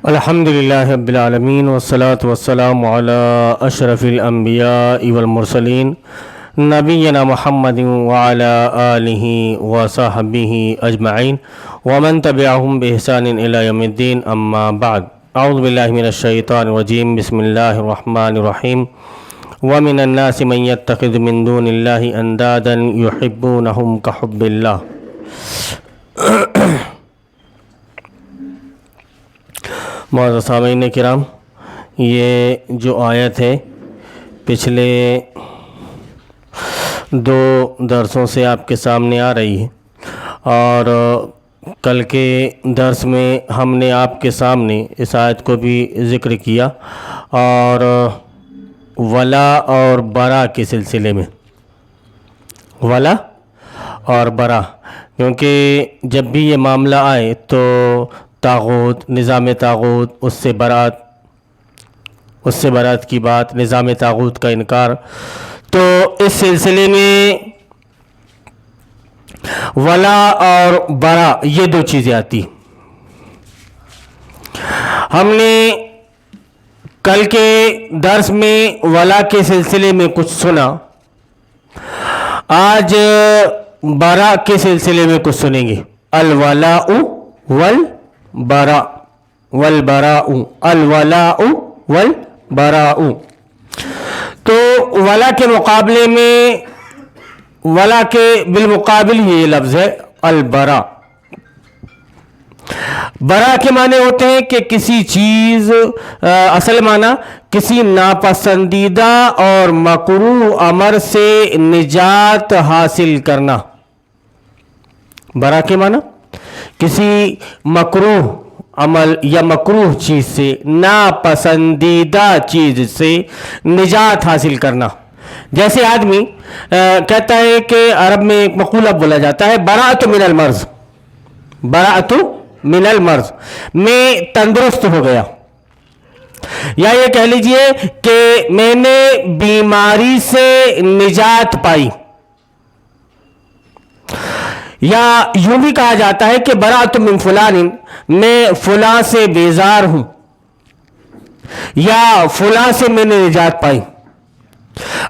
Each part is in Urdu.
الحمد للہ رب العالمین والصلاة والسلام علی اشرف الانبیاء والمرسلین نبینا محمد وعلی آلہ وصحبہ اجمعین ومن تبعہم بإحسان الی یوم الدین اما بعد اعوذ باللہ من الشیطان الرجیم بسم اللہ الرحمن الرحیم ومن الناس من يتخذ من دون اللہ اندادا یحبونہم کحب اللہ۔ معزز سامعین کرام، یہ جو آیت ہے پچھلے دو درسوں سے آپ کے سامنے آ رہی ہے، اور کل کے درس میں ہم نے آپ کے سامنے اس آیت کو بھی ذکر کیا، اور ولا اور برا کے سلسلے میں، ولا اور برا، کیونکہ جب بھی یہ معاملہ آئے تو طاغوت، نظام طاغوت، اس سے برات کی بات، نظام طاغوت کا انکار، تو اس سلسلے میں ولا اور برا یہ دو چیزیں آتی۔ ہم نے کل کے درس میں ولا کے سلسلے میں کچھ سنا، آج برا کے سلسلے میں کچھ سنیں گے۔ الولاء والبراء، والبراء، الولاء والبراء۔ تو ولا کے مقابلے میں، ولا کے بالمقابل یہ لفظ ہے البراء۔ برا کے معنی ہوتے ہیں کہ کسی چیز، اصل معنی کسی ناپسندیدہ اور مکروہ امر سے نجات حاصل کرنا۔ برا کے معنی کسی مکروہ عمل یا مکروہ چیز سے، ناپسندیدہ چیز سے نجات حاصل کرنا۔ جیسے آدمی کہتا ہے کہ عرب میں ایک مقولہ بولا جاتا ہے، براءت من المرض، براءت من المرض، میں تندرست ہو گیا، یا یہ کہہ لیجئے کہ میں نے بیماری سے نجات پائی، یا یوں بھی کہا جاتا ہے کہ براءت من فلان، میں فلاں سے بیزار ہوں، یا فلاں سے میں نے نجات پائی۔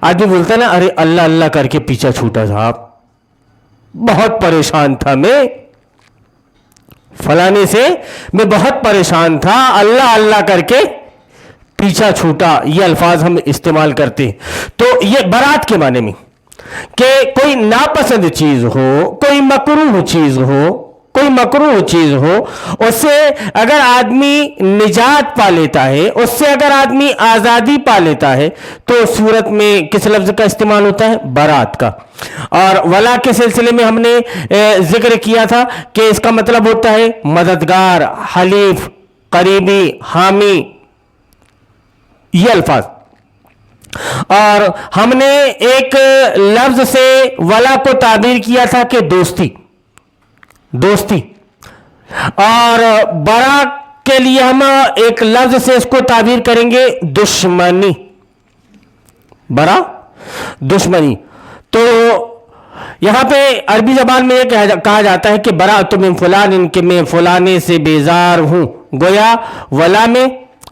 آدمی بولتا ہے نا، ارے اللہ اللہ کر کے پیچھا چھوٹا صاحب، بہت پریشان تھا میں، فلانے سے میں بہت پریشان تھا، اللہ اللہ کر کے پیچھا چھوٹا، یہ الفاظ ہم استعمال کرتے ہیں۔ تو یہ برات کے معنی میں کہ کوئی ناپسند چیز ہو، کوئی مکروہ چیز ہو، کوئی مکروہ چیز ہو، اس سے اگر آدمی نجات پا لیتا ہے، اس سے اگر آدمی آزادی پا لیتا ہے، تو صورت میں کس لفظ کا استعمال ہوتا ہے؟ برات کا۔ اور ولا کے سلسلے میں ہم نے ذکر کیا تھا کہ اس کا مطلب ہوتا ہے مددگار، حلیف، قریبی، حامی، یہ الفاظ۔ اور ہم نے ایک لفظ سے ولا کو تعبیر کیا تھا کہ دوستی، دوستی، اور برا کے لیے ہم ایک لفظ سے اس کو تعبیر کریں گے دشمنی، برا دشمنی۔ تو یہاں پہ عربی زبان میں یہ کہا جاتا ہے کہ براءت من فلان، کہ میں فلانے سے بیزار ہوں، گویا ولا میں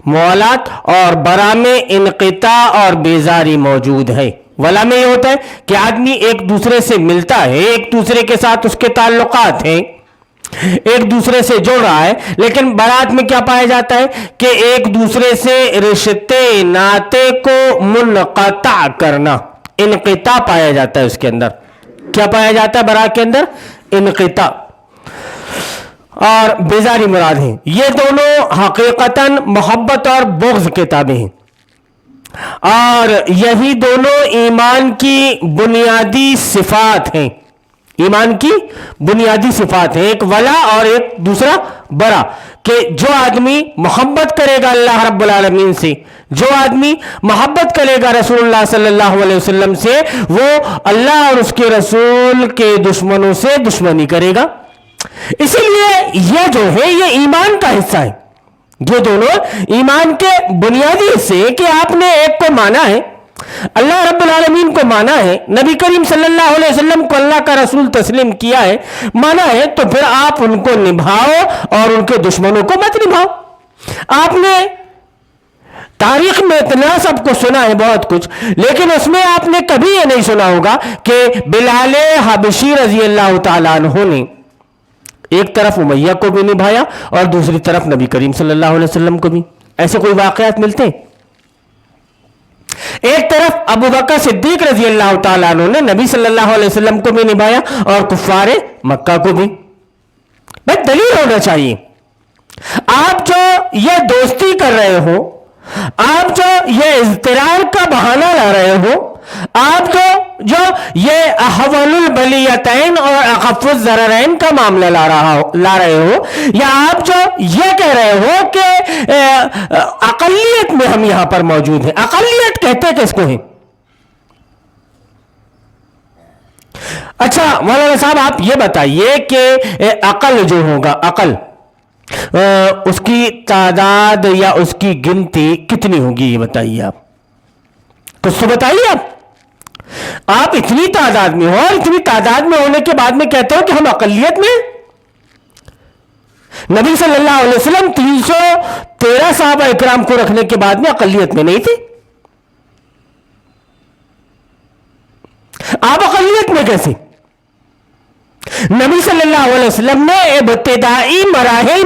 موالات اور برا میں انقطاع اور بیزاری موجود ہے۔ ولا میں یہ ہوتا ہے کہ آدمی ایک دوسرے سے ملتا ہے، ایک دوسرے کے ساتھ اس کے تعلقات ہیں، ایک دوسرے سے جڑ رہا ہے، لیکن برات میں کیا پایا جاتا ہے کہ ایک دوسرے سے رشتے ناطے کو منقطع کرنا، انقطاع پایا جاتا ہے اس کے اندر۔ کیا پایا جاتا ہے برات کے اندر؟ انقطاع اور بیزاری مراد ہیں۔ یہ دونوں حقیقتاً محبت اور بغض کے تابع ہیں، اور یہی دونوں ایمان کی بنیادی صفات ہیں، ایمان کی بنیادی صفات ہیں، ایک ولا اور ایک دوسرا برا۔ کہ جو آدمی محبت کرے گا اللہ رب العالمین سے، جو آدمی محبت کرے گا رسول اللہ صلی اللہ علیہ وسلم سے، وہ اللہ اور اس کے رسول کے دشمنوں سے دشمنی کرے گا۔ اسی لیے یہ جو ہے یہ ایمان کا حصہ ہے، یہ دونوں ایمان کے بنیادی حصے ہیں کہ آپ نے ایک کو مانا ہے، اللہ رب العالمین کو مانا ہے، نبی کریم صلی اللہ علیہ وسلم کو اللہ کا رسول تسلیم کیا ہے، مانا ہے، تو پھر آپ ان کو نبھاؤ اور ان کے دشمنوں کو مت نبھاؤ۔ آپ نے تاریخ میں اتنا سب کو سنا ہے بہت کچھ، لیکن اس میں آپ نے کبھی یہ نہیں سنا ہوگا کہ بلال حبشی رضی اللہ تعالیٰ عنہ نے ایک طرف امیہ کو بھی نبھایا اور دوسری طرف نبی کریم صلی اللہ علیہ وسلم کو بھی. ایسے کوئی واقعات ملتے ہیں؟ ایک طرف ابو بکر صدیق رضی اللہ تعالیٰ عنہ نے نبی صلی اللہ علیہ وسلم کو بھی نبھایا اور کفار مکہ کو بھی. بس دلیل ہونا چاہیے. آپ جو یہ دوستی کر رہے ہو، آپ جو یہ اضطرار کا بہانہ لا رہے ہو، آپ جو یہ احول البلیتین اور اخف الضررین کا معاملہ لا رہے ہو، یا آپ جو یہ کہہ رہے ہو کہ اقلیت میں ہم یہاں پر موجود ہیں. اقلیت کہتے کس کو ہیں؟ اچھا مولانا صاحب آپ یہ بتائیے کہ عقل جو ہوگا، عقل اس کی تعداد یا اس کی گنتی کتنی ہوگی؟ یہ بتائیے آپ، کچھ تو بتائیے. آپ اتنی تعداد میں ہو اور اتنی تعداد میں ہونے کے بعد میں کہتے ہو کہ ہم اقلیت میں. نبی صلی اللہ علیہ وسلم 313 صحابہ اکرام کو رکھنے کے بعد میں اقلیت میں نہیں تھے. آپ اقلیت میں کیسے؟ نبی صلی اللہ علیہ وسلم نے ابتدائی مراحل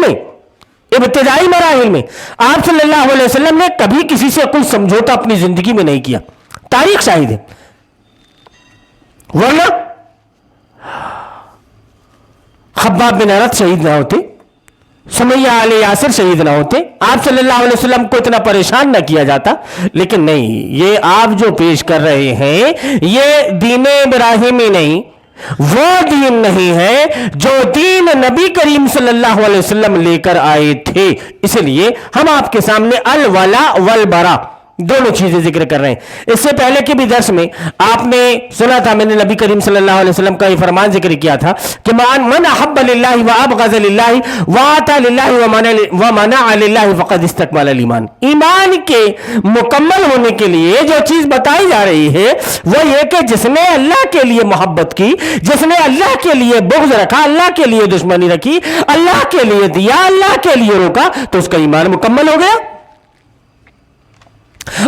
میں آپ صلی اللہ علیہ وسلم نے کبھی کسی سے کوئی سمجھوتا اپنی زندگی میں نہیں کیا. تاریخ شاہد ہے. ورنہ خباب بن ارت شہید نہ ہوتے، سمیہ آل یاسر شہید نہ ہوتے، آپ صلی اللہ علیہ وسلم کو اتنا پریشان نہ کیا جاتا. لیکن نہیں، یہ آپ جو پیش کر رہے ہیں یہ دین ابراہیمی نہیں، وہ دین نہیں ہے جو دین نبی کریم صلی اللہ علیہ وسلم لے کر آئے تھے. اس لیے ہم آپ کے سامنے الولا والبرا دونوں چیزیں ذکر کر رہے ہیں. اس سے پہلے کے بھی درس میں آپ نے سنا تھا، میں نے نبی کریم صلی اللہ علیہ وسلم کا یہ فرمان ذکر کیا تھا کہ من احب للہ وابغض للہ واطاع للہ ومنع للہ فقد استکمل الایمان. ایمان کے مکمل ہونے کے لیے جو چیز بتائی جا رہی ہے وہ یہ کہ جس نے اللہ کے لیے محبت کی، جس نے اللہ کے لیے بغض رکھا، اللہ کے لیے دشمنی رکھی، اللہ کے لیے دیا، اللہ کے لیے روکا، تو اس کا ایمان مکمل ہو گیا.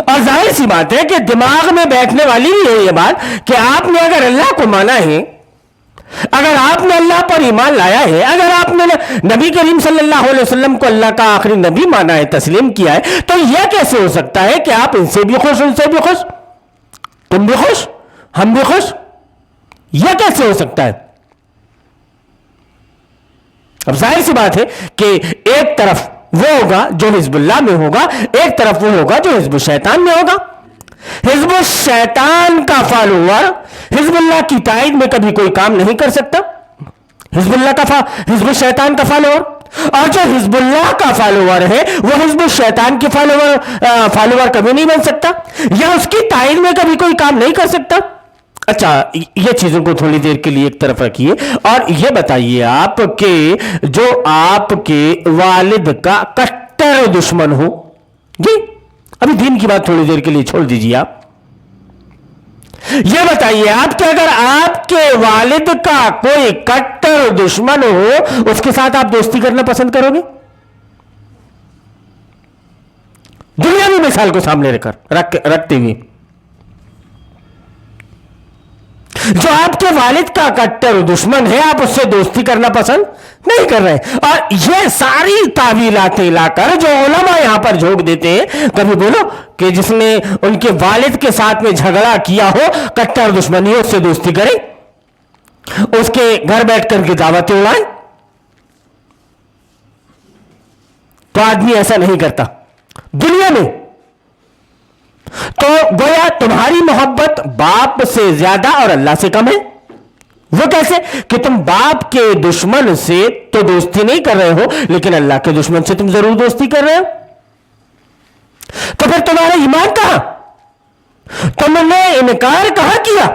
اور ظاہر سی بات ہے کہ دماغ میں بیٹھنے والی بھی ہے یہ بات کہ آپ نے اگر اللہ کو مانا ہے، اگر آپ نے اللہ پر ایمان لایا ہے، اگر آپ نے نبی کریم صلی اللہ علیہ وسلم کو اللہ کا آخری نبی مانا ہے، تسلیم کیا ہے، تو یہ کیسے ہو سکتا ہے کہ آپ ان سے بھی خوش، ان سے بھی خوش، تم بھی خوش ہم بھی خوش؟ یہ کیسے ہو سکتا ہے؟ اب ظاہر سی بات ہے کہ ایک طرف وہ ہوگا جو حزب اللہ میں ہوگا، ایک طرف وہ ہوگا جو حزب الشیطان میں ہوگا. حزب الشیطان کا فالوور حزب اللہ کی تائید میں کبھی کوئی کام نہیں کر سکتا. حزب الشیطان کا فالوور، اور جو حزب اللہ کا فالوور ہے وہ حزب الشیطان کے فالوور کبھی نہیں بن سکتا، یا اس کی تائید میں کبھی کوئی کام نہیں کر سکتا. اچھا یہ چیزوں کو تھوڑی دیر کے لیے ایک طرف رکھیے اور یہ بتائیے آپ کہ جو آپ کے والد کا کٹر دشمن ہو، جی ابھی دین کی بات تھوڑی دیر کے لیے چھوڑ دیجیے، آپ یہ بتائیے آپ کہ اگر آپ کے والد کا کوئی کٹر دشمن ہو، اس کے ساتھ آپ دوستی کرنا پسند کرو گے؟ دنیاوی مثال کو سامنے رکھتے ہوئے، جو آپ کے والد کا کٹر دشمن ہے آپ اس سے دوستی کرنا پسند نہیں کر رہے. اور یہ ساری تعویلاتیں لا کر جو علماء یہاں پر جھونک دیتے ہیں، کبھی بولو کہ جس نے ان کے والد کے ساتھ میں جھگڑا کیا ہو، کٹر دشمنی، اس سے دوستی کرے، اس کے گھر بیٹھ کر کے دعوتیں اڑائیں. تو آدمی ایسا نہیں کرتا دنیا میں. تو گویا تمہاری محبت باپ سے زیادہ اور اللہ سے کم ہے. وہ کیسے کہ تم باپ کے دشمن سے تو دوستی نہیں کر رہے ہو، لیکن اللہ کے دشمن سے تم ضرور دوستی کر رہے ہو. تو پھر تمہارا ایمان کہاں؟ تم نے انکار کہاں کیا؟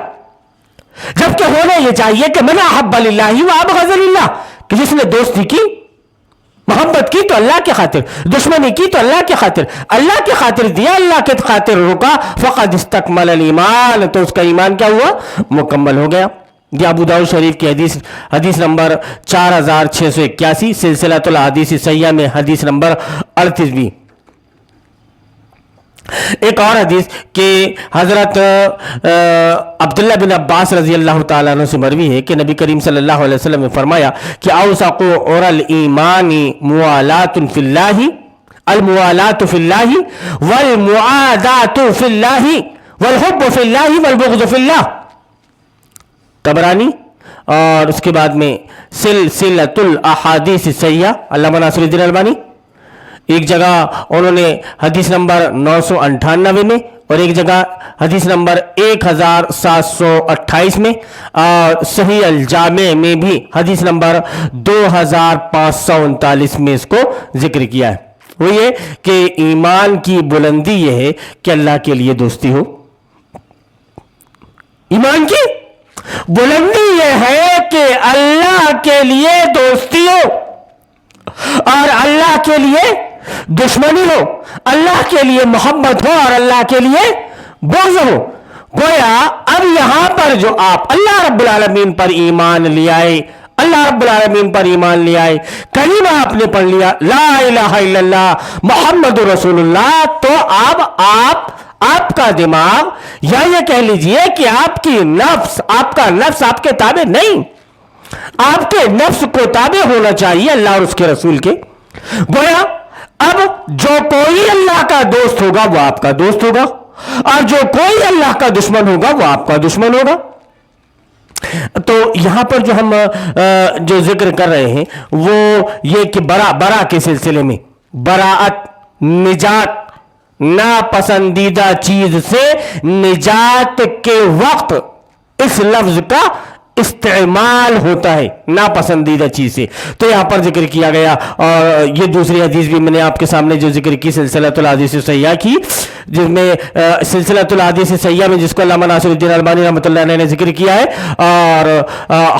جبکہ ہونا یہ چاہیے کہ من احب للہ وابغض للہ، کہ جس نے دوستی کی، محبت کی تو اللہ کی خاطر، دشمنی کی تو اللہ کی خاطر، اللہ کی خاطر دیا، اللہ کی خاطر روکا، فقد استکمل الایمان، تو اس کا ایمان کیا ہوا؟ مکمل ہو گیا. یہ ابو داؤد شریف کی حدیث نمبر 4681، سلسلۃ الحدیث صحیحہ میں حدیث نمبر 38 ایک اور حدیث کہ حضرت عبداللہ بن عباس رضی اللہ تعالیٰ عنہ سے مروی ہے کہ نبی کریم صلی اللہ علیہ وسلم نے فرمایا کہ اوثق عر الایمان موالات فی اللہ، الموالات فی اللہ والمعادات فی اللہ والحب فی اللہ والبغض فی اللہ، طبرانی۔ اور اس کے بعد میں سلسلۃ الاحادیث صحیحہ علامہ ناصر الدین البانی، ایک جگہ انہوں نے حدیث نمبر 998 میں اور ایک جگہ حدیث نمبر 1728 میں، اور صحیح الجامع میں بھی حدیث نمبر 2539 میں اس کو ذکر کیا ہے۔ وہ یہ کہ ایمان کی بلندی یہ ہے کہ اللہ کے لیے دوستی ہو، ایمان کی بلندی یہ ہے کہ اللہ کے لیے دوستی ہو اور اللہ کے لیے دشمنی ہو، اللہ کے لیے محبت ہو اور اللہ کے لیے بغض ہو۔ گویا اب یہاں پر جو آپ اللہ رب العالمین پر ایمان لے آئے، اللہ رب العالمین پر ایمان لے آئے، کلمہ آپ نے پڑھ لیا لا الہ الا اللہ محمد رسول اللہ، تو اب آپ کا دماغ یا یہ کہہ لیجئے کہ آپ کا نفس آپ کے تابع نہیں، آپ کے نفس کو تابع ہونا چاہیے اللہ اور اس کے رسول کے۔ گویا اب جو کوئی اللہ کا دوست ہوگا وہ آپ کا دوست ہوگا، اور جو کوئی اللہ کا دشمن ہوگا وہ آپ کا دشمن ہوگا۔ تو یہاں پر جو ہم جو ذکر کر رہے ہیں وہ یہ کہ برا کے سلسلے میں براءت، نجات، ناپسندیدہ چیز سے نجات کے وقت اس لفظ کا استعمال ہوتا ہے، ناپسندیدہ چیز سے، تو یہاں پر ذکر کیا گیا۔ اور یہ دوسری حدیث بھی میں نے آپ کے سامنے جو ذکر کی سلسلۃ الحدیث صحیحہ کی، جس میں سلسلۃ الحدیث صحیحہ میں جس کو علامہ ناصر الدین البانی رحمۃ اللہ علیہ نے ذکر کیا ہے، اور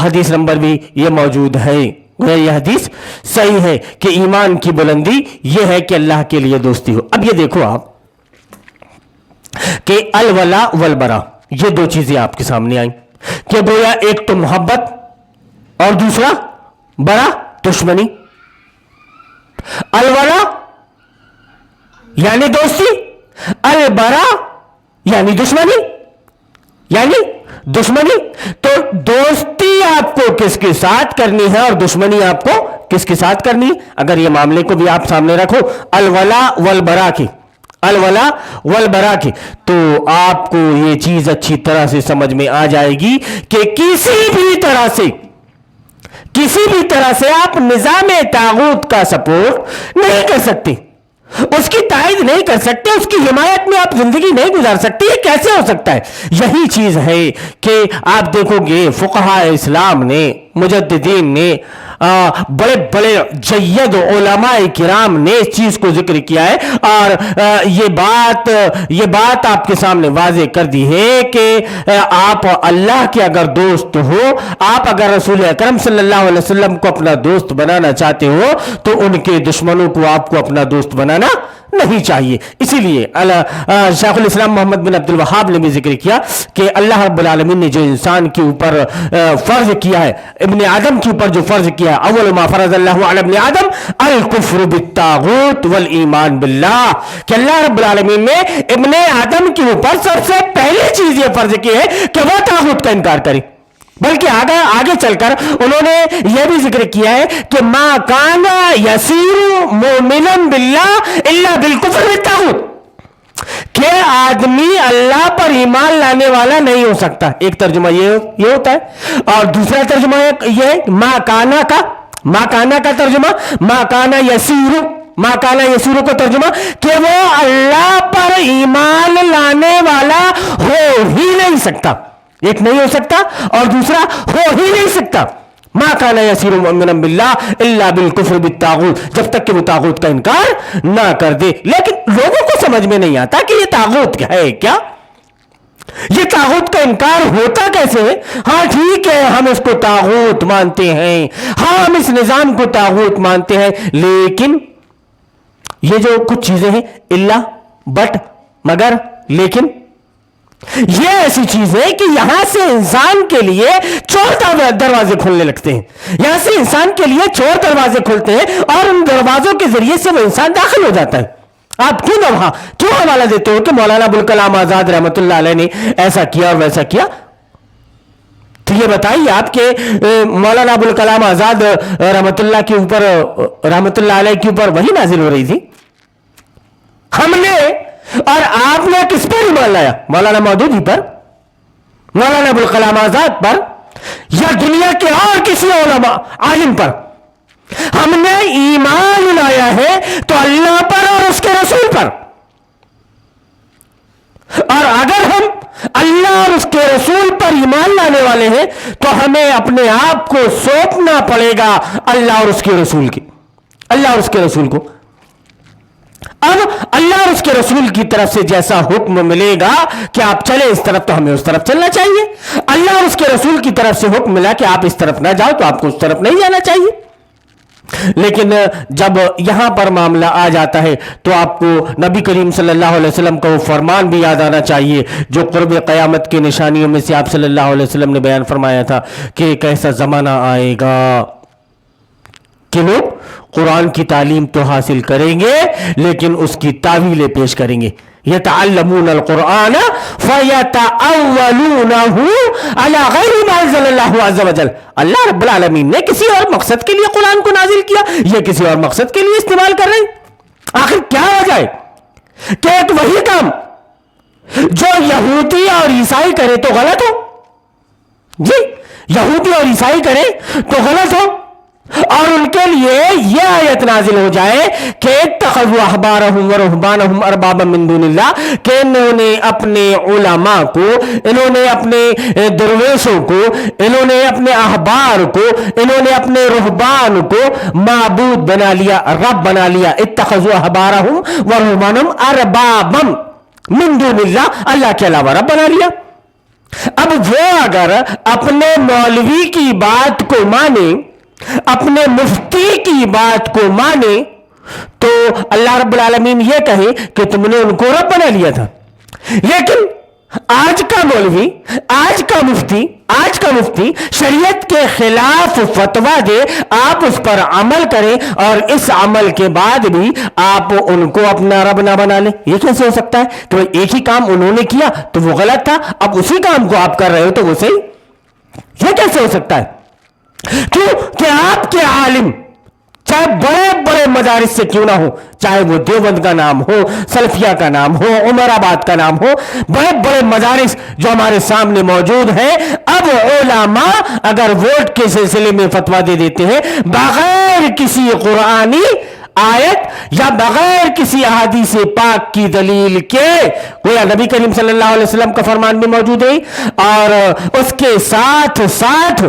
حدیث نمبر بھی یہ موجود ہے۔ یہ حدیث صحیح ہے کہ ایمان کی بلندی یہ ہے کہ اللہ کے لیے دوستی ہو۔ اب یہ دیکھو آپ کہ الولا والبرا، یہ دو چیزیں آپ کے سامنے آئیں کہ گویا ایک تو محبت اور دوسرا برا دشمنی۔ الولا یعنی دوستی، البرا یعنی دشمنی، تو دوستی آپ کو کس کے ساتھ کرنی ہے اور دشمنی آپ کو کس کے ساتھ کرنی ہے؟ اگر یہ معاملے کو بھی آپ سامنے رکھو الولا والبرا کی، تو آپ کو یہ چیز اچھی طرح سے سمجھ میں آ جائے گی کہ کسی بھی طرح سے آپ نظام طاغوت کا سپورٹ نہیں کر سکتے، اس کی تائید نہیں کر سکتے، اس کی حمایت میں آپ زندگی نہیں گزار سکتے۔ یہ کیسے ہو سکتا ہے؟ یہی چیز ہے کہ آپ دیکھو گے فقہاء اسلام نے، مجددین نے، بڑے بڑے جید علماء کرام نے اس چیز کو ذکر کیا ہے، اور یہ بات آپ کے سامنے واضح کر دی ہے کہ آپ اللہ کے اگر دوست ہو، آپ اگر رسول اکرم صلی اللہ علیہ وسلم کو اپنا دوست بنانا چاہتے ہو تو ان کے دشمنوں کو آپ کو اپنا دوست بنانا نہیں چاہیے۔ اسی لیے شیخ الاسلام محمد بن عبد الوہاب نے بھی ذکر کیا کہ اللہ رب العالمین نے جو انسان کے اوپر فرض کیا ہے، ابن آدم کے اوپر جو فرض کیا ہے، اول ما فرض اللہ علی ابن آدم الکفر بالطاغوت والایمان باللہ، کہ اللہ رب العالمین نے ابن آدم کے اوپر سب سے پہلی چیز یہ فرض کی ہے کہ وہ طاغوت کا انکار کرے۔ بلکہ آگے چل کر انہوں نے یہ بھی ذکر کیا ہے کہ ما کان یسیر مؤمنا باللہ الا بالکفر بالطاغوت، کہ آدمی اللہ پر ایمان لانے والا نہیں ہو سکتا۔ ایک ترجمہ یہ ہوتا ہے، اور دوسرا ترجمہ یہ ما کانا کا ترجمہ ما کانا یسیر کو ترجمہ کہ وہ اللہ پر ایمان لانے والا ہو ہی نہیں سکتا، ایک نہیں ہو سکتا اور دوسرا ہو ہی نہیں سکتا۔ ما کان یسیر مؤمنا باللہ الا بالکفر بالطاغوت، جب تک کہ وہ طاغوت کا انکار نہ کر دے۔ لیکن لوگوں کو سمجھ میں نہیں آتا کہ یہ طاغوت کیا ہے، کیا یہ طاغوت کا انکار ہوتا کیسے ہے؟ ہاں ٹھیک ہے، ہم اس کو طاغوت مانتے ہیں، ہاں ہم اس نظام کو طاغوت مانتے ہیں، لیکن یہ جو کچھ چیزیں ہیں الا، بٹ، مگر، لیکن، یہ ایسی چیز ہے کہ یہاں سے انسان کے لیے چور دروازے کھلنے لگتے ہیں، یہاں سے انسان کے لیے چور دروازے کھلتے ہیں اور ان دروازوں کے ذریعے سے وہ انسان داخل ہو جاتا ہے۔ آپ کیوں حوالہ دیتے ہو کہ مولانا ابوالکلام آزاد رحمۃ اللہ علیہ نے ایسا کیا اور ویسا کیا؟ تو یہ بتائیے آپ کے مولانا ابوالکلام آزاد رحمۃ اللہ علیہ کے اوپر وہی نازل ہو رہی تھی؟ ہم نے اور آپ نے کس پر ایمان لایا؟ مولانا مودودی پر، مولانا ابوالکلام آزاد پر، یا دنیا کے اور کسی علماء عالم پر؟ ہم نے ایمان لایا ہے تو اللہ پر اور اس کے رسول پر، اور اگر ہم اللہ اور اس کے رسول پر ایمان لانے والے ہیں تو ہمیں اپنے آپ کو سونپنا پڑے گا اللہ اور اس کے رسول کی، اللہ اور اس کے رسول کو۔ اب اللہ اور اس کے رسول کی طرف سے جیسا حکم ملے گا کہ آپ چلیں اس طرف تو ہمیں اس طرف چلنا چاہیے، اللہ اور اس کے رسول کی طرف سے حکم ملا کہ آپ اس طرف نہ جاؤ تو آپ کو اس طرف نہیں جانا چاہیے۔ لیکن جب یہاں پر معاملہ آ جاتا ہے تو آپ کو نبی کریم صلی اللہ علیہ وسلم کا وہ فرمان بھی یاد آنا چاہیے جو قرب قیامت کی نشانیوں میں سے آپ صلی اللہ علیہ وسلم نے بیان فرمایا تھا کہ ایک ایسا زمانہ آئے گا کہ لوگ قرآن کی تعلیم تو حاصل کریں گے لیکن اس کی تعویلیں پیش کریں گے۔ یتعلمون القرآن فیتأولونہ علی غیر ما انزل اللہ عز وجل۔ اللہ رب العالمین نے کسی اور مقصد کے لیے قرآن کو نازل کیا، یہ کسی اور مقصد کے لیے استعمال کر رہے ہیں۔ آخر کیا ہو جائے کہ ایک وہی کام جو یہودی اور عیسائی کرے تو غلط ہو، جی یہودی اور عیسائی کرے تو غلط ہو، اور ان کے لیے یہ آیت نازل ہو جائے کہ اتخذوا احبارهم ورهبانهم اربابا من دون اللہ، کہ انہوں نے اپنے علماء کو، انہوں نے اپنے درویشوں کو، انہوں نے اپنے احبار کو، انہوں نے اپنے رہبان کو معبود بنا لیا، رب بنا لیا۔ اتخذوا احبارهم ورهبانهم اربابا من دون اللہ، اللہ کے علاوہ رب بنا لیا۔ اب وہ اگر اپنے مولوی کی بات کو مانے، اپنے مفتی کی بات کو مانے، تو اللہ رب العالمین یہ کہے کہ تم نے ان کو رب بنا لیا تھا۔ لیکن آج کا مولوی، آج کا مفتی شریعت کے خلاف فتویٰ دے، آپ اس پر عمل کریں اور اس عمل کے بعد بھی آپ ان کو اپنا رب نہ بنا لیں، یہ کیسے ہو سکتا ہے؟ کہ ایک ہی کام انہوں نے کیا تو وہ غلط تھا، اب اسی کام کو آپ کر رہے ہو تو وہ صحیح، یہ کیسے ہو سکتا ہے؟ کیوں کہ آپ کے عالم چاہے بڑے بڑے مدارس سے کیوں نہ ہو، چاہے وہ دیوبند کا نام ہو، سلفیہ کا نام ہو، عمر آباد کا نام ہو، بڑے بڑے مدارس جو ہمارے سامنے موجود ہیں، اب علماء اگر ووٹ کے سلسلے میں فتویٰ دے دیتے ہیں بغیر کسی قرآنی آیت یا بغیر کسی احادیث پاک کی دلیل کے، گویا نبی کریم صلی اللہ علیہ وسلم کا فرمان بھی موجود ہے اور اس کے ساتھ ساتھ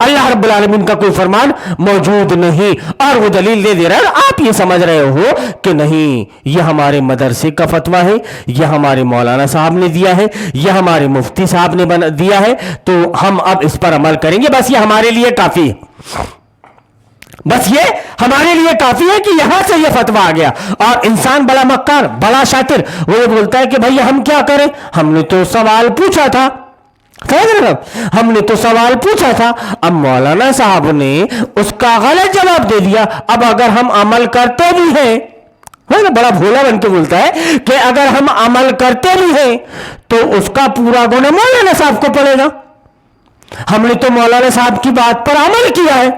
اللہ رب العالمین کا کوئی فرمان موجود نہیں، اور وہ دلیل دے دے رہا ہے، آپ یہ سمجھ رہے ہو کہ نہیں یہ ہمارے مدرسے کا فتویٰ ہے، یہ ہمارے مولانا صاحب نے دیا ہے، یہ ہمارے مفتی صاحب نے دیا ہے تو ہم اب اس پر عمل کریں گے، بس یہ ہمارے لیے کافی ہے، بس یہ ہمارے لیے کافی ہے کہ یہاں سے یہ فتویٰ آ گیا۔ اور انسان بڑا مکار، بڑا شاطر، وہ یہ بولتا ہے کہ بھائی ہم کیا کریں، ہم نے تو سوال پوچھا تھا، ہم نے تو سوال پوچھا تھا، اب مولانا صاحب نے اس کا غلط جواب دے دیا، اب اگر ہم عمل کرتے بھی ہیں، بڑا بھولا بن کے بولتا ہے کہ اگر ہم عمل کرتے بھی ہیں تو اس کا پورا گناہ مولانا صاحب کو پڑے گا۔ ہم نے تو مولانا صاحب کی بات پر عمل کیا ہے،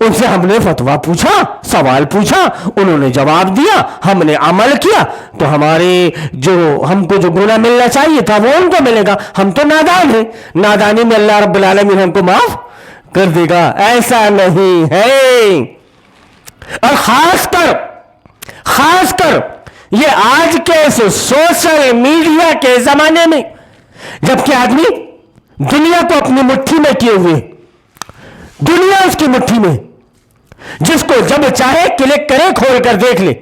ان سے ہم نے فتویٰ پوچھا، سوال پوچھا، انہوں نے جواب دیا، ہم نے عمل کیا، تو ہم کو جو گناہ ملنا چاہیے تھا وہ ان کو ملے گا۔ ہم تو نادان ہیں، نادانی میں اللہ رب العالمین ہم کو معاف کر دے گا، ایسا نہیں ہے۔ اور خاص کر یہ آج کے سوشل میڈیا کے زمانے میں، جبکہ آدمی دنیا کو اپنی مٹھی میں کیے ہوئے، دنیا اس کی مٹھی میں، جس کو جب چاہے کلک کرے، کھول کر دیکھ لے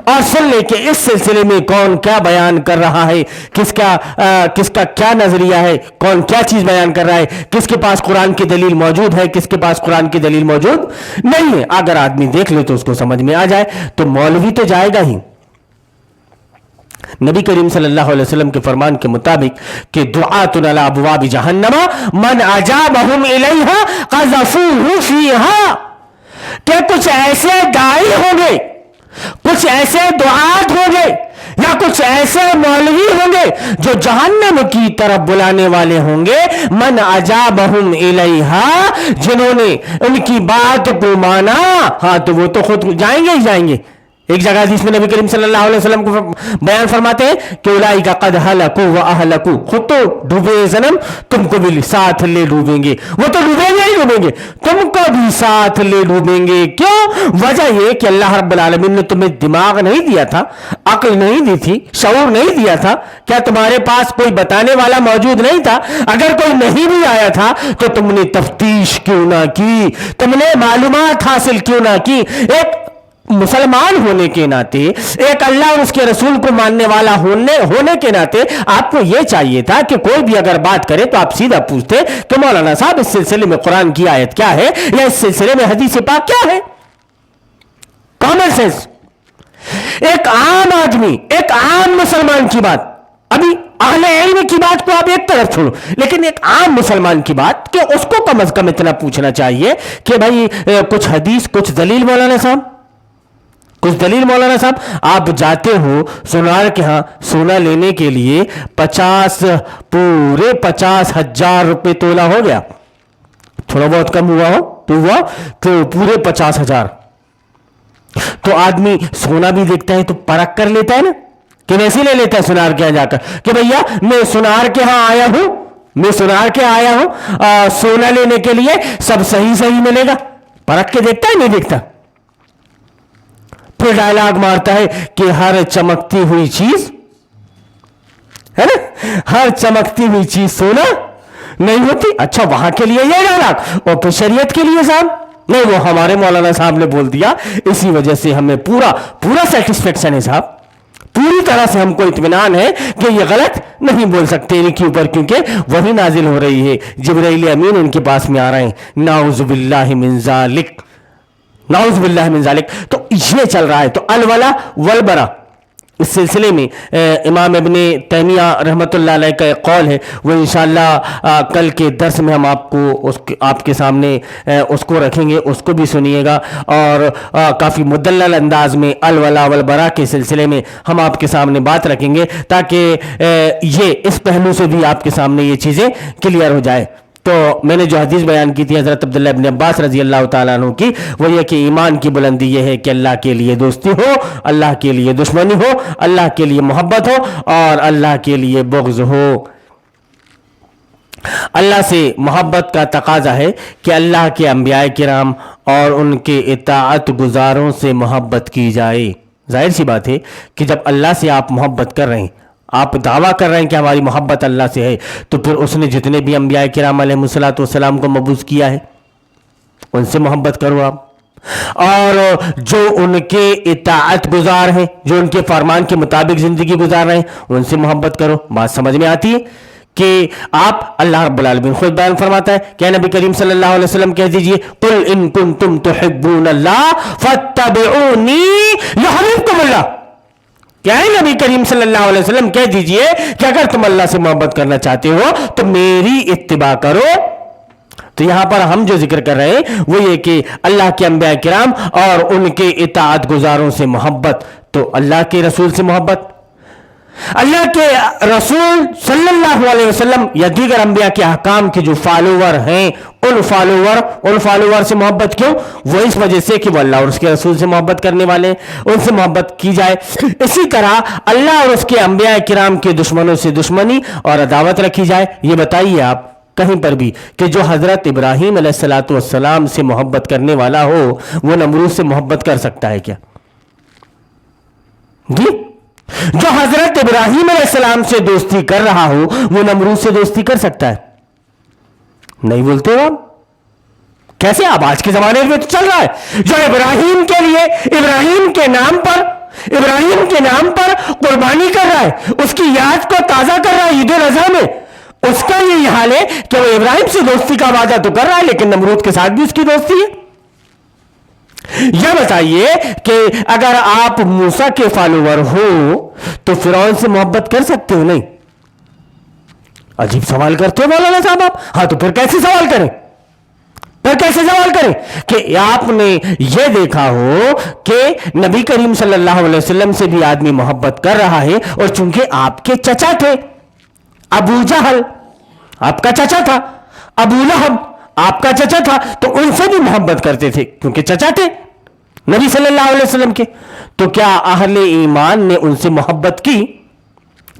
اور سن لے کہ اس سلسلے میں کون کیا بیان کر رہا ہے، کس کا کیا نظریہ ہے، کون کیا چیز بیان کر رہا ہے، کس کے پاس قرآن کی دلیل موجود ہے، کس کے پاس قرآن کی دلیل موجود نہیں ہے۔ اگر آدمی دیکھ لے تو اس کو سمجھ میں آ جائے تو مولوی تو جائے گا ہی، نبی کریم صلی اللہ علیہ وسلم کے فرمان کے مطابق کہ دعاتن علی ابواب جہنم من اجابہم الیہا قذفوہ فیہا، کہ کچھ ایسے داعی ہوں گے، کچھ ایسے دعات ہوں گے، یا کچھ ایسے مولوی ہوں گے جو جہنم کی طرف بلانے والے ہوں گے، من اجابہم الیہا، جنہوں نے ان کی بات کو مانا، ہاں تو وہ تو خود جائیں گے ہی جائیں گے۔ ایک جگہ حدیث میں نبی کریم صلی اللہ علیہ وسلم کو بیان فرماتے ہیں کہ اولئک قد ہلکوا واہلکوا، خود تو ڈوبے صنم، تم کو بھی ساتھ لے ڈوبیں گے، وہ تو ڈوبیں گے ہی ڈوبیں گے، تم کو بھی ساتھ لے ڈوبیں گے۔ کیوں؟ وجہ یہ کہ اللہ رب العالمین نے تمہیں دماغ نہیں دیا تھا، عقل نہیں دی تھی، شعور نہیں دیا تھا، کیا تمہارے پاس کوئی بتانے والا موجود نہیں تھا؟ اگر کوئی نہیں بھی آیا تھا تو تم نے تفتیش کیوں نہ کی، تم نے معلومات حاصل کیوں نہ کی؟ ایک مسلمان ہونے کے ناطے، ایک اللہ اور اس کے رسول کو ماننے والا ہونے کے ناطے آپ کو یہ چاہیے تھا کہ کوئی بھی اگر بات کرے تو آپ سیدھا پوچھتے کہ مولانا صاحب اس سلسلے میں قرآن کی آیت کیا ہے، یا اس سلسلے میں حدیث پاک کیا ہے؟ Common sense. ایک عام آدمی، ایک عام مسلمان کی بات، ابھی اہل علم کی بات کو آپ ایک طرف چھوڑو، لیکن ایک عام مسلمان کی بات کہ اس کو کم از کم اتنا پوچھنا چاہیے کہ بھائی کچھ حدیث، کچھ دلیل مولانا صاحب، کچھ دلیل مولانا صاحب۔ آپ جاتے ہو سونار کے ہاں سونا لینے کے لیے، 50,000 روپے تولہ ہو گیا، تھوڑا بہت کم ہوا ہو تو پورے 50,000، تو آدمی سونا بھی دیکھتا ہے تو پرکھ کر لیتا ہے نا، کہ ویسے لے لیتا ہے سونار کے ہاں جا کر کہ بھیا میں سونار کے ہاں آیا ہوں، میں سونار کے آیا ہوں سونا لینے کے لیے، سب صحیح ملے گا، پرکھ کے دیکھتا ہے نہیں دیکھتا؟ پھر ڈائلاگ مارتا ہے کہ ہر چمکتی ہوئی چیز ہے نا، ہر چمکتی ہوئی چیز سونا نہیں ہوتی۔ اچھا وہاں کے لیے یہ ڈائلاگ، اور پھر شریعت کے لیے صاحب نہیں، وہ ہمارے مولانا صاحب نے بول دیا، اسی وجہ سے ہمیں پورا سیٹسفیکشن ہے صاحب، پوری طرح سے ہم کو اطمینان ہے کہ یہ غلط نہیں بول سکتے ان کے اوپر، کیونکہ وہی نازل ہو رہی ہے، جبرائیل امین ان کے پاس میں آ رہے ہیں، نعوذ باللہ من ذالک، نعوذ باللہ من ذالک۔ تو یہ چل رہا ہے۔ تو الولا والبرا، اس سلسلے میں امام ابن تیمیہ رحمۃ اللہ علیہ کا ایک قول ہے، وہ انشاءاللہ کل کے درس میں ہم آپ کے سامنے اس کو رکھیں گے، اس کو بھی سنیے گا، اور کافی مدلل انداز میں الولا والبرا کے سلسلے میں ہم آپ کے سامنے بات رکھیں گے، تاکہ یہ اس پہلو سے بھی آپ کے سامنے یہ چیزیں کلیئر ہو جائے۔ تو میں نے جو حدیث بیان کی تھی حضرت عبداللہ ابن عباس رضی اللہ تعالیٰ عنہ کی، وہ یہ کہ ایمان کی بلندی یہ ہے کہ اللہ کے لیے دوستی ہو، اللہ کے لیے دشمنی ہو، اللہ کے لیے محبت ہو، اور اللہ کے لیے بغض ہو۔ اللہ سے محبت کا تقاضا ہے کہ اللہ کے انبیاء کرام اور ان کے اطاعت گزاروں سے محبت کی جائے۔ ظاہر سی بات ہے کہ جب اللہ سے آپ محبت کر رہے ہیں، آپ دعویٰ کر رہے ہیں کہ ہماری محبت اللہ سے ہے، تو پھر اس نے جتنے بھی انبیاء کرام علیہ الصلوۃ والسلام کو مبعوث کیا ہے ان سے محبت کرو آپ، اور جو ان کے اطاعت گزار ہیں، جو ان کے فرمان کے مطابق زندگی گزار رہے ہیں، ان سے محبت کرو۔ بات سمجھ میں آتی ہے کہ آپ، اللہ رب العالمین خود بیان فرماتا ہے کہ نبی کریم صلی اللہ علیہ وسلم کہہ دیجئے قل ان کنتم تحبون اللہ فاتبعونی یحببکم اللہ، کیا ہے نبی کریم صلی اللہ علیہ وسلم کہہ دیجئے کہ اگر تم اللہ سے محبت کرنا چاہتے ہو تو میری اتباع کرو۔ تو یہاں پر ہم جو ذکر کر رہے ہیں وہ یہ کہ اللہ کے انبیاء کرام اور ان کے اطاعت گزاروں سے محبت، تو اللہ کے رسول سے محبت، اللہ کے رسول صلی اللہ علیہ وسلم یا دیگر انبیاء کے احکام کے جو فالوور ہیں ان فالوور سے محبت کیوں؟ وہ اس وجہ سے کہ وہ اللہ اور اس کے رسول سے محبت کرنے والے ہیں، ان سے محبت کی جائے۔ اسی طرح اللہ اور اس کے انبیاء کرام کے دشمنوں سے دشمنی اور عداوت رکھی جائے۔ یہ بتائیے آپ کہیں پر بھی کہ جو حضرت ابراہیم علیہ الصلوۃ والسلام سے محبت کرنے والا ہو وہ نمرود سے محبت کر سکتا ہے کیا؟ جی، جو حضرت ابراہیم علیہ السلام سے دوستی کر رہا ہو وہ نمرود سے دوستی کر سکتا ہے؟ نہیں بولتے ہو آپ؟ کیسے؟ آپ آج کے زمانے میں تو چل رہا ہے، جو ابراہیم کے لیے ابراہیم کے نام پر قربانی کر رہا ہے، اس کی یاد کو تازہ کر رہا ہے عید الاضحیٰ میں، اس کا یہ حال ہے کہ وہ ابراہیم سے دوستی کا وعدہ تو کر رہا ہے لیکن نمرود کے ساتھ بھی اس کی دوستی ہے۔ یہ بتائیے کہ اگر آپ موسیٰ کے فالوور ہو تو فرعون سے محبت کر سکتے ہو؟ نہیں. عجیب سوال کرتے ہو مولانا صاحب آپ. ہاں تو پھر کیسے سوال کریں؟ کہ آپ نے یہ دیکھا ہو کہ نبی کریم صلی اللہ علیہ وسلم سے بھی آدمی محبت کر رہا ہے، اور چونکہ آپ کے چچا تھے ابو جہل، آپ کا چچا تھا ابو لہب، آپ کا چچا تھا، تو ان سے بھی محبت کرتے تھے کیونکہ چچا تھے نبی صلی اللہ علیہ وسلم کے. تو کیا اہل ایمان نے ان سے محبت کی؟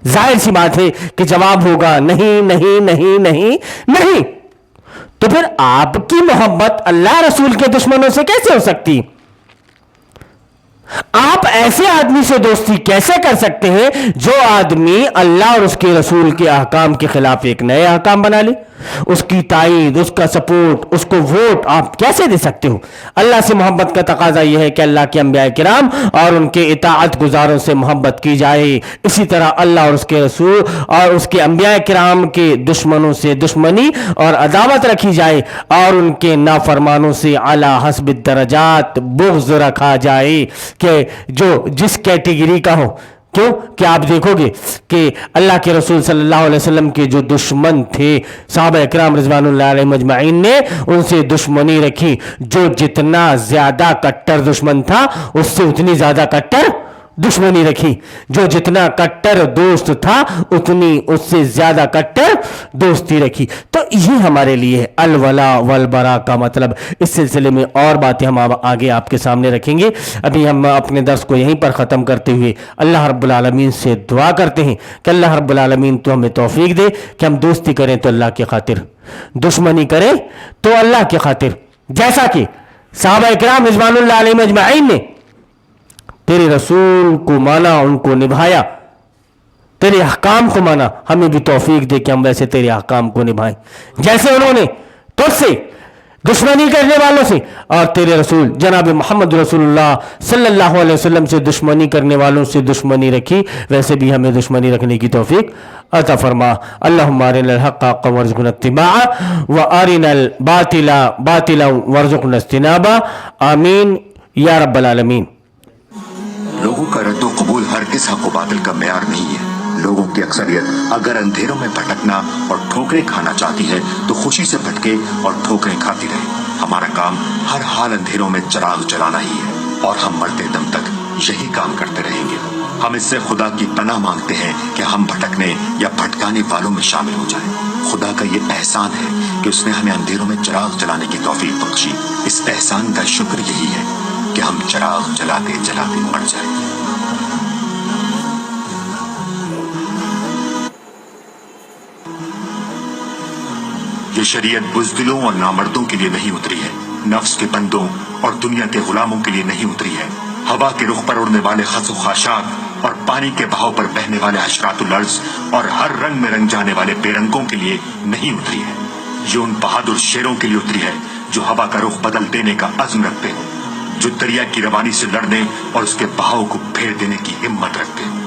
ظاہر سی بات ہے کہ جواب ہوگا نہیں نہیں نہیں نہیں نہیں. تو پھر آپ کی محبت اللہ رسول کے دشمنوں سے کیسے ہو سکتی؟ آپ ایسے آدمی سے دوستی کیسے کر سکتے ہیں جو آدمی اللہ اور اس کے رسول کے احکام کے خلاف ایک نئے احکام بنا لے؟ اس کی تائید، اس کا سپورٹ، اس کو ووٹ آپ کیسے دے سکتے ہو؟ اللہ سے محبت کا تقاضا یہ ہے کہ اللہ کے انبیاء کرام اور ان کے اطاعت گزاروں سے محبت کی جائے. اسی طرح اللہ اور اس کے رسول اور اس کے انبیاء کرام کے دشمنوں سے دشمنی اور عداوت رکھی جائے، اور ان کے نافرمانوں سے اعلی حسب الدرجات بغض رکھا جائے کہ جو جس کیٹیگری کا ہو. کیوں کہ آپ دیکھو گے کہ اللہ کے رسول صلی اللہ علیہ وسلم کے جو دشمن تھے صحابہ اکرام رضوان اللہ علیہم اجمعین نے ان سے دشمنی رکھی. جو جتنا زیادہ کٹر دشمن تھا اس سے اتنی زیادہ کٹر دشمنی رکھی، جو جتنا کٹر دوست تھا اتنی اس سے زیادہ کٹر دوستی رکھی. تو یہ ہمارے لیے الولا والبرا کا مطلب. اس سلسلے میں اور باتیں ہم آگے آپ کے سامنے رکھیں گے. ابھی ہم اپنے درس کو یہیں پر ختم کرتے ہوئے اللہ رب العالمین سے دعا کرتے ہیں کہ اللہ رب العالمین تو ہمیں توفیق دے کہ ہم دوستی کریں تو اللہ کی خاطر، دشمنی کریں تو اللہ کی خاطر، جیسا کہ صحابہ اکرام رضوان اللہ علیہم اجمعین نے تیرے رسول کو مانا، ان کو نبھایا، تیرے احکام کو مانا. ہمیں بھی توفیق دے کہ ہم ویسے تیرے احکام کو نبھائیں جیسے انہوں نے تجھ سے دشمنی کرنے والوں سے اور تیرے رسول جناب محمد رسول اللہ صلی اللہ علیہ وسلم سے دشمنی کرنے والوں سے دشمنی رکھی، ویسے بھی ہمیں دشمنی رکھنے کی توفیق عطا فرما. اللہم ارنا الحق حقا وارزقنا اتباعہ وارنا الباطل باطلا وارزقنا اجتنابہ. آمین یا رب العالمین. لوگوں کا رد و قبول ہرگز حق و باطل کا معیار نہیں ہے. لوگوں کی اکثریت اگر اندھیروں میں بھٹکنا اور ٹھوکریں کھانا چاہتی ہے تو خوشی سے بھٹکے اور ٹھوکریں کھاتی رہے. ہمارا کام ہر حال اندھیروں میں چراغ جلانا ہی ہے، اور ہم مرتے دم تک یہی کام کرتے رہیں گے. ہم اس سے خدا کی پناہ مانگتے ہیں کہ ہم بھٹکنے یا بھٹکانے والوں میں شامل ہو جائیں. خدا کا یہ احسان ہے کہ اس نے ہمیں اندھیروں میں چراغ جلانے کی توفیق بخشی. اس احسان کا شکر یہی ہے کہ ہم چراغ جلاتے جلاتے مر جائیں. یہ شریعت بزدلوں اور نامردوں کے لیے نہیں اتری ہے، نفس کے بندوں اور دنیا کے غلاموں کے لیے نہیں اتری ہے. ہوا کے رخ پر اڑنے والے خس و خاشاک اور پانی کے بہاؤ پر بہنے والے حشرات الارض اور ہر رنگ میں رنگ جانے والے بے رنگوں کے لیے نہیں اتری ہے. یہ ان بہادر شیروں کے لیے اتری ہے جو ہوا کا رخ بدل دینے کا عزم رکھتے ہوں، جو دریا کی روانی سے لڑنے اور اس کے بہاؤ کو پھیر دینے کی ہمت رکھتے ہوں.